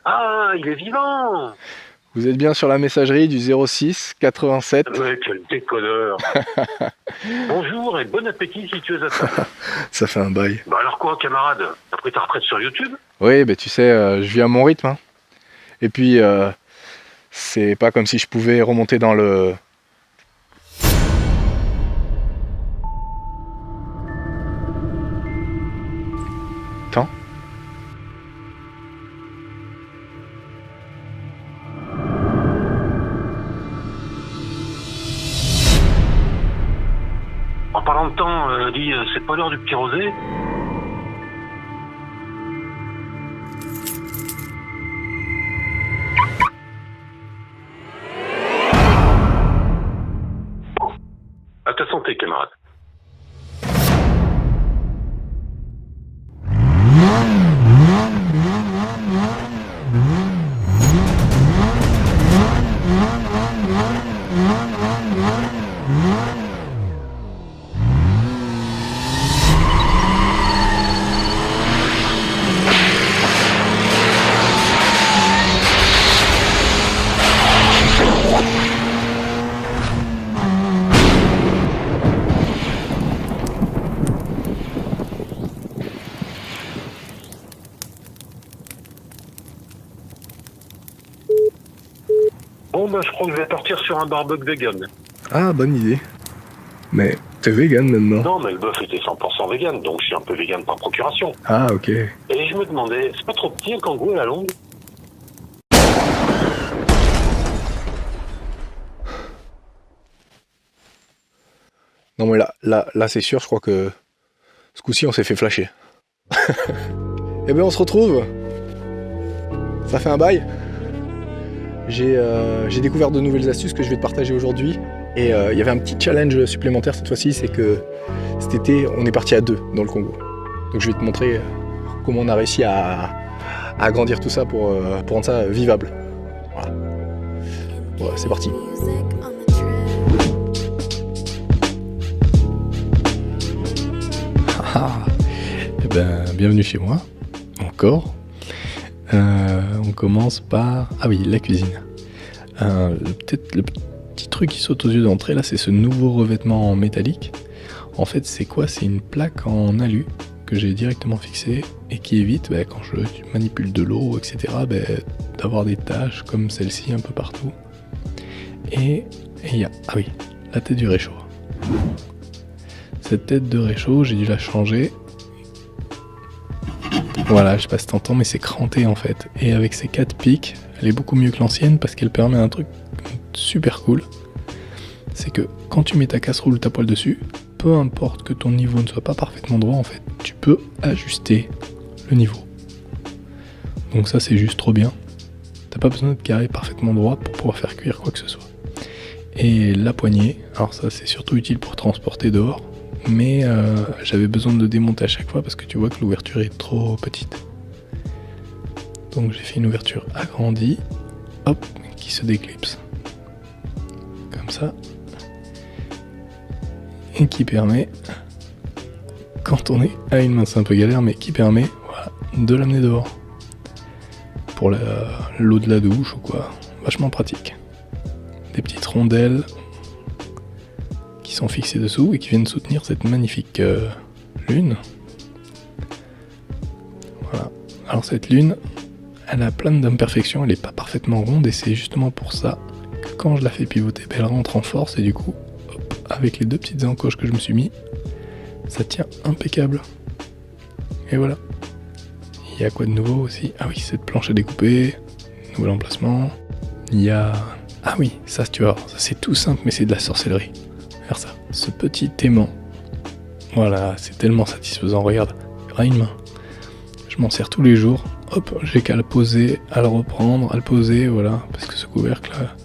Ah, il est vivant! Vous êtes bien sur la messagerie du 06 87. Ouais, quel déconneur! Bonjour et bon appétit si tu es à table. Ça fait un bail. Bah alors quoi, camarade? T'as pris ta retraite sur YouTube? Oui, tu sais, je vis à mon rythme, hein. Et puis, c'est pas comme si je pouvais remonter dans le... temps. En parlant de temps, dis, c'est pas l'heure du petit rosé? À ta santé, camarade. Bon, bah, je crois que je vais partir sur un barbecue vegan. Ah, bonne idée. Mais t'es vegan maintenant? Non, mais le bœuf était 100% vegan, donc je suis un peu vegan par procuration. Ah, ok. Et je me demandais, c'est pas trop petit un kangourou à la longue? Non, mais là c'est sûr, je crois que ce coup-ci, on s'est fait flasher. Eh bien, on se retrouve. Ça fait un bail. J'ai découvert de nouvelles astuces que je vais te partager aujourd'hui. Et il y avait un petit challenge supplémentaire cette fois-ci, c'est que cet été, on est parti à 2 dans le Congo. Donc je vais te montrer comment on a réussi à agrandir tout ça pour rendre ça vivable. Voilà. Bon, c'est parti. Eh ben, bienvenue chez moi, encore. On commence par... Ah oui, la cuisine. Peut-être le petit truc qui saute aux yeux d'entrée, là, c'est ce nouveau revêtement en métallique. En fait, c'est quoi? C'est une plaque en alu que j'ai directement fixée et qui évite, quand je manipule de l'eau, etc., d'avoir des taches comme celle-ci un peu partout. Et il y a... Ah oui, la tête du réchaud. Cette tête de réchaud, j'ai dû la changer. Voilà, je sais pas si t'entends, mais c'est cranté en fait. Et avec ces 4 pics, elle est beaucoup mieux que l'ancienne parce qu'elle permet un truc super cool. C'est que quand tu mets ta casserole ou ta poêle dessus, peu importe que ton niveau ne soit pas parfaitement droit, en fait, tu peux ajuster le niveau. Donc ça, c'est juste trop bien. T'as pas besoin d'être carré parfaitement droit pour pouvoir faire cuire quoi que ce soit. Et la poignée, alors ça, c'est surtout utile pour transporter dehors. Mais j'avais besoin de le démonter à chaque fois parce que tu vois que l'ouverture est trop petite. Donc j'ai fait une ouverture agrandie, hop, qui se déclipse. Comme ça. Et qui permet, quand on est à une main, c'est un peu galère, mais qui permet, voilà, de l'amener dehors. Pour l'eau de la douche ou quoi, vachement pratique. Des petites rondelles qui sont fixées dessous et qui viennent soutenir cette magnifique lune. Voilà. Alors cette lune, elle a plein d'imperfections, elle n'est pas parfaitement ronde et c'est justement pour ça que quand je la fais pivoter, elle rentre en force et du coup, hop, avec les 2 petites encoches que je me suis mis, ça tient impeccable. Et voilà. Il y a quoi de nouveau aussi? Ah oui, cette planche à découper, nouvel emplacement. Il y a... Ah oui, ça tu vois, ça c'est tout simple mais c'est de la sorcellerie. Faire ça. Ce petit aimant. Voilà, c'est tellement satisfaisant. Regarde, une main. Je m'en sers tous les jours. Hop, j'ai qu'à le poser, à le reprendre, à le poser, voilà. Parce que ce couvercle là,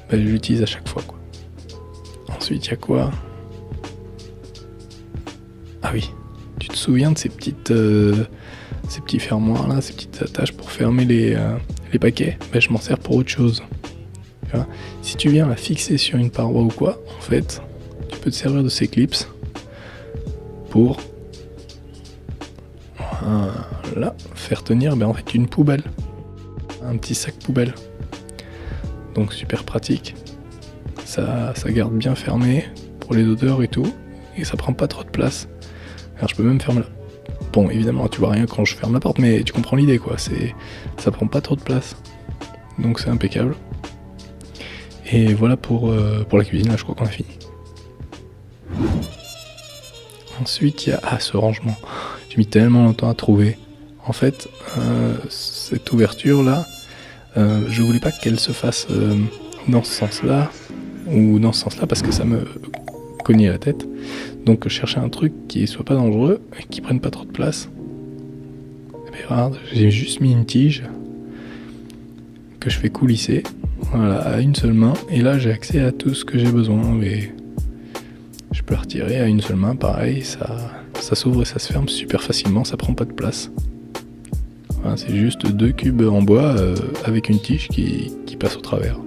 je l'utilise à chaque fois, quoi. Ensuite, il y a quoi? Ah oui, tu te souviens de ces petites... ces petits fermoirs là, ces petites attaches pour fermer les paquets? Je m'en sers pour autre chose. Tu vois, si tu viens la fixer sur une paroi ou quoi, en fait, tu peux te servir de ces clips pour faire tenir en fait une poubelle. un petit sac poubelle. Donc super pratique. Ça garde bien fermé pour les odeurs et tout. Et ça prend pas trop de place. Alors je peux même fermer la... Bon, évidemment, tu vois rien quand je ferme la porte, mais tu comprends l'idée, quoi. Ça prend pas trop de place. Donc c'est impeccable. Et voilà pour la cuisine, là je crois qu'on a fini. Ensuite, il y a ce rangement. J'ai mis tellement longtemps à trouver. En fait, cette ouverture-là, je voulais pas qu'elle se fasse dans ce sens-là, ou dans ce sens-là, parce que ça me cognait la tête. Donc je cherchais un truc qui soit pas dangereux, et qui prenne pas trop de place. Et bien regarde, j'ai juste mis une tige que je fais coulisser, voilà, à une seule main, et là j'ai accès à tout ce que j'ai besoin, et je peux la retirer à une seule main, pareil, ça s'ouvre et ça se ferme super facilement, ça prend pas de place. Voilà, c'est juste 2 cubes en bois avec une tige qui passe au travers.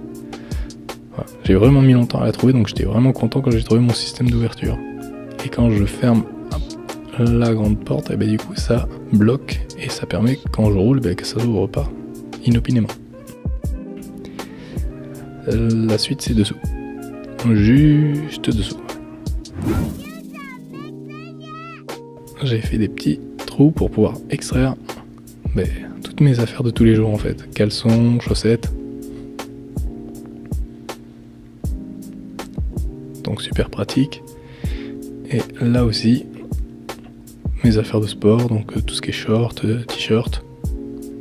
Voilà. J'ai vraiment mis longtemps à la trouver, donc j'étais vraiment content quand j'ai trouvé mon système d'ouverture. Et quand je ferme la grande porte, et ben du coup ça bloque et ça permet quand je roule que ça s'ouvre pas inopinément. La suite c'est dessous, juste dessous. J'ai fait des petits trous pour pouvoir extraire toutes mes affaires de tous les jours en fait, caleçons, chaussettes. Donc super pratique. Et là aussi, mes affaires de sport, donc tout ce qui est short, t-shirt.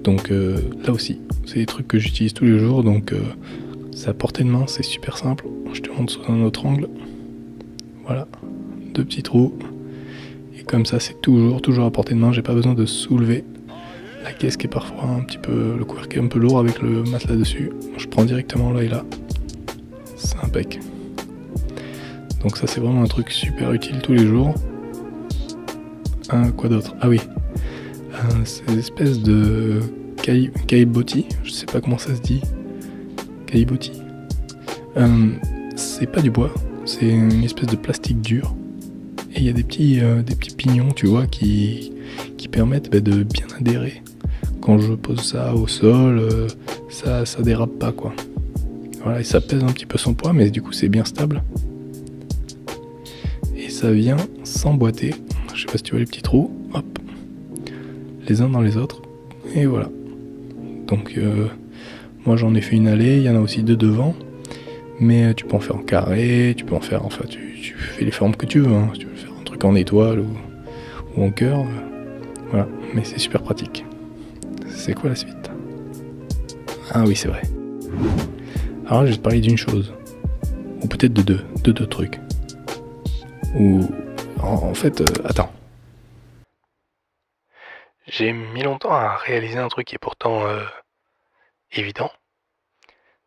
Donc là aussi, c'est des trucs que j'utilise tous les jours, donc c'est à portée de main, c'est super simple. Je te montre sous un autre angle. Voilà, 2 petits trous. Et comme ça, c'est toujours à portée de main, j'ai pas besoin de soulever la caisse qui est parfois un petit peu, le couvercle est un peu lourd avec le matelas dessus. Je prends directement là et là. C'est impec. Donc ça c'est vraiment un truc super utile tous les jours. Quoi d'autre? Ah oui. C'est une espèce de caillebotis. Je sais pas comment ça se dit. Caillebotis. C'est pas du bois. C'est une espèce de plastique dur. Et il y a des petits pignons, tu vois, qui permettent de bien adhérer. Quand je pose ça au sol, ça dérape pas, quoi. Voilà, et ça pèse un petit peu son poids, mais du coup c'est bien stable. Et ça vient s'emboîter. Je sais pas si tu vois les petits trous. Hop. Les uns dans les autres. Et voilà. Donc moi j'en ai fait une allée, il y en a aussi 2 devant. Mais tu peux en faire en carré, tu peux en faire, enfin tu fais les formes que tu veux, hein. Si tu veux faire un truc en étoile ou en cœur, voilà, mais c'est super pratique. C'est quoi la suite? Ah oui, c'est vrai. Alors là, je vais te parler d'une chose, ou peut-être de deux trucs. Ou en fait, attends. J'ai mis longtemps à réaliser un truc qui est pourtant évident,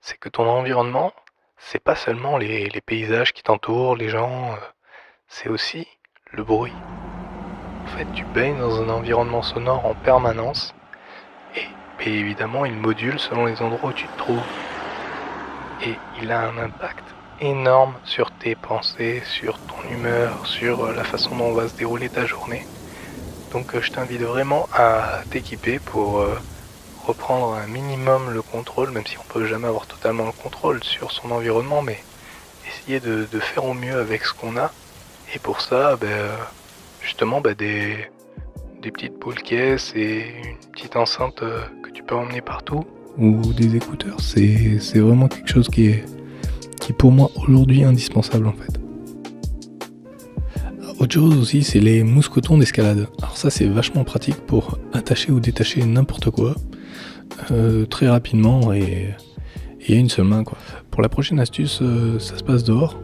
c'est que ton environnement, c'est pas seulement les paysages qui t'entourent, les gens, c'est aussi le bruit. En fait, tu baignes dans un environnement sonore en permanence, et évidemment, il module selon les endroits où tu te trouves. Et il a un impact énorme sur tes pensées, sur ton humeur, sur la façon dont va se dérouler ta journée. Donc je t'invite vraiment à t'équiper pour reprendre un minimum le contrôle, même si on peut jamais avoir totalement le contrôle sur son environnement, mais essayer de faire au mieux avec ce qu'on a. Et pour ça, justement, des petites boules caisses et une petite enceinte que tu peux emmener partout, ou des écouteurs, c'est vraiment quelque chose qui est pour moi aujourd'hui indispensable en fait. Autre chose aussi, c'est les mousquetons d'escalade. Alors ça c'est vachement pratique pour attacher ou détacher n'importe quoi très rapidement et à une seule main, quoi. Pour la prochaine astuce, ça se passe dehors.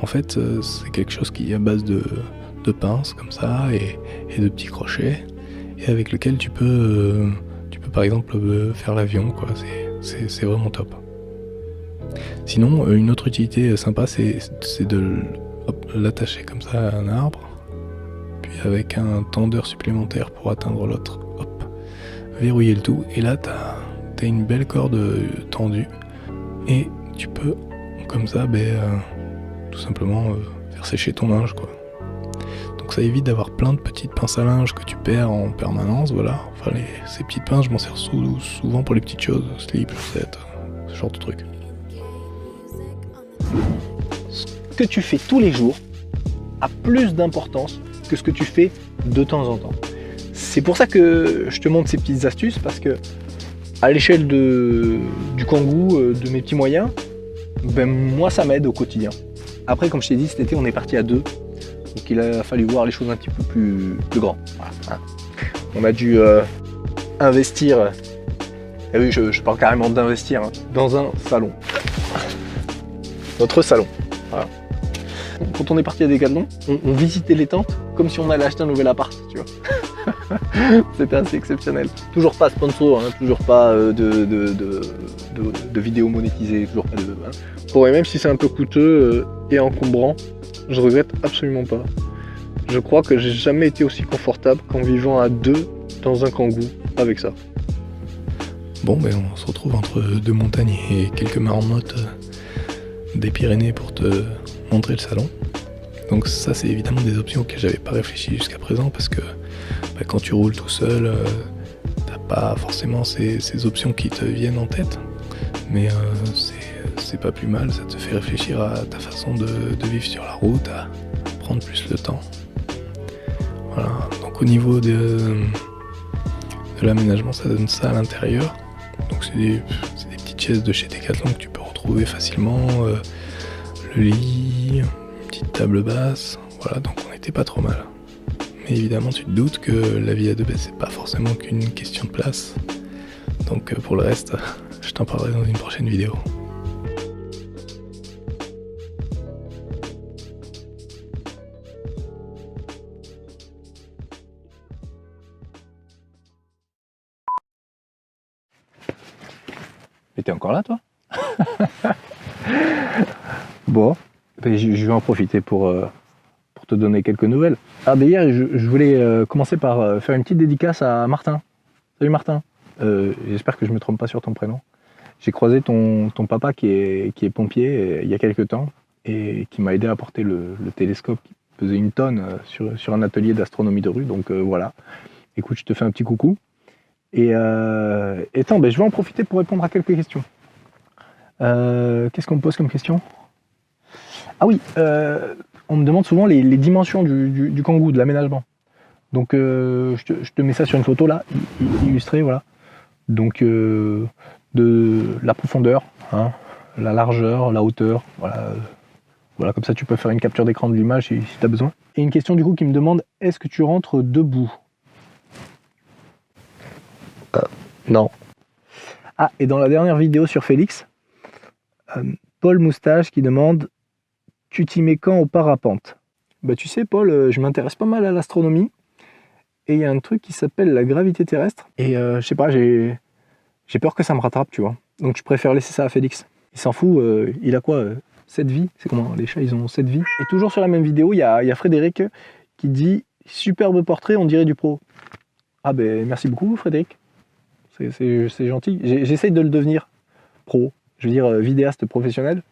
En fait, c'est quelque chose qui est à base de pinces comme ça et de petits crochets, et avec lequel tu peux par exemple faire l'avion, quoi. C'est vraiment top. Sinon, une autre utilité sympa, c'est de l'attacher comme ça à un arbre, puis avec un tendeur supplémentaire pour atteindre l'autre, hop, verrouiller le tout, et là t'as une belle corde tendue, et tu peux comme ça tout simplement faire sécher ton linge, quoi. Donc Donc ça évite d'avoir plein de petites pinces à linge que tu perds en permanence, voilà. Enfin ces petites pinces, je m'en sers souvent pour les petites choses, slip, chaussettes, ce genre de trucs. Ce que tu fais tous les jours a plus d'importance que ce que tu fais de temps en temps. C'est pour ça que je te montre ces petites astuces, parce que à l'échelle du Kangoo, de mes petits moyens, ben moi ça m'aide au quotidien. Après, comme je t'ai dit, cet été on est parti à 2, donc il a fallu voir les choses un petit peu plus grand. Voilà. On a dû investir, et oui je parle carrément d'investir, hein, dans un salon. Notre salon. Voilà. Quand on est parti à Decathlon, on visitait les tentes comme si on allait acheter un nouvel appart, tu vois. C'était assez exceptionnel. Toujours pas sponsor, hein, toujours pas de vidéos monétisées, toujours pas de... Hein. Bon, et même si c'est un peu coûteux et encombrant, je regrette absolument pas. Je crois que j'ai jamais été aussi confortable qu'en vivant à 2 dans un Kangoo avec ça. Bon, ben on se retrouve entre 2 montagnes et quelques marmottes des Pyrénées pour te montrer le salon. Donc ça, c'est évidemment des options auxquelles j'avais pas réfléchi jusqu'à présent, parce que quand tu roules tout seul, t'as pas forcément ces options qui te viennent en tête, mais c'est pas plus mal, ça te fait réfléchir à ta façon de vivre sur la route, à prendre plus le temps. Voilà, donc au niveau de l'aménagement, ça donne ça à l'intérieur. Donc c'est des petites chaises de chez Decathlon que tu peux retrouver facilement, le lit, une petite table basse, voilà, donc on n'était pas trop mal. Mais évidemment, tu te doutes que la vie à 2, c'est pas forcément qu'une question de place. Donc pour le reste, je t'en parlerai dans une prochaine vidéo. Mais t'es encore là, toi? Bon, ben, je vais en profiter pour te donner quelques nouvelles. Ah, d'ailleurs, je voulais commencer par faire une petite dédicace à Martin. Salut Martin. J'espère que je me trompe pas sur ton prénom. J'ai croisé ton papa qui est pompier il y a quelques temps et qui m'a aidé à porter le télescope qui pesait 1 tonne sur un atelier d'astronomie de rue. Donc voilà. Écoute, je te fais un petit coucou. Et attends, ben, je vais en profiter pour répondre à quelques questions. Qu'est-ce qu'on me pose comme question? Ah oui, on me demande souvent les dimensions du Kangoo, de l'aménagement. Donc je te mets ça sur une photo là, illustrée, voilà. Donc de la profondeur, hein, la largeur, la hauteur, voilà. Voilà, comme ça tu peux faire une capture d'écran de l'image si tu as besoin. Et une question du coup qui me demande, est-ce que tu rentres debout? Non. Ah, et dans la dernière vidéo sur Félix, Paul Moustache qui demande, tu t'y mets quand au parapente? Bah tu sais Paul, je m'intéresse pas mal à l'astronomie, et il y a un truc qui s'appelle la gravité terrestre, et je sais pas, j'ai peur que ça me rattrape, tu vois. Donc je préfère laisser ça à Félix. Il s'en fout, il a quoi 7 vies? C'est comment? Les chats, ils ont 7 vies. Et toujours sur la même vidéo, il y a Frédéric qui dit, superbe portrait, on dirait du pro. Ah ben merci beaucoup Frédéric. C'est gentil. J'essaye de le devenir pro, je veux dire vidéaste professionnel.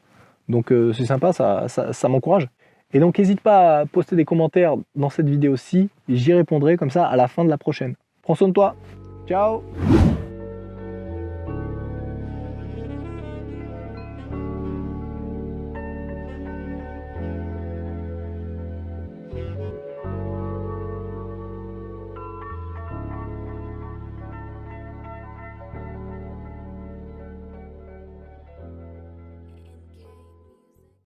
Donc c'est sympa, ça m'encourage. Et donc n'hésite pas à poster des commentaires dans cette vidéo-ci, j'y répondrai comme ça à la fin de la prochaine. Prends soin de toi. Ciao.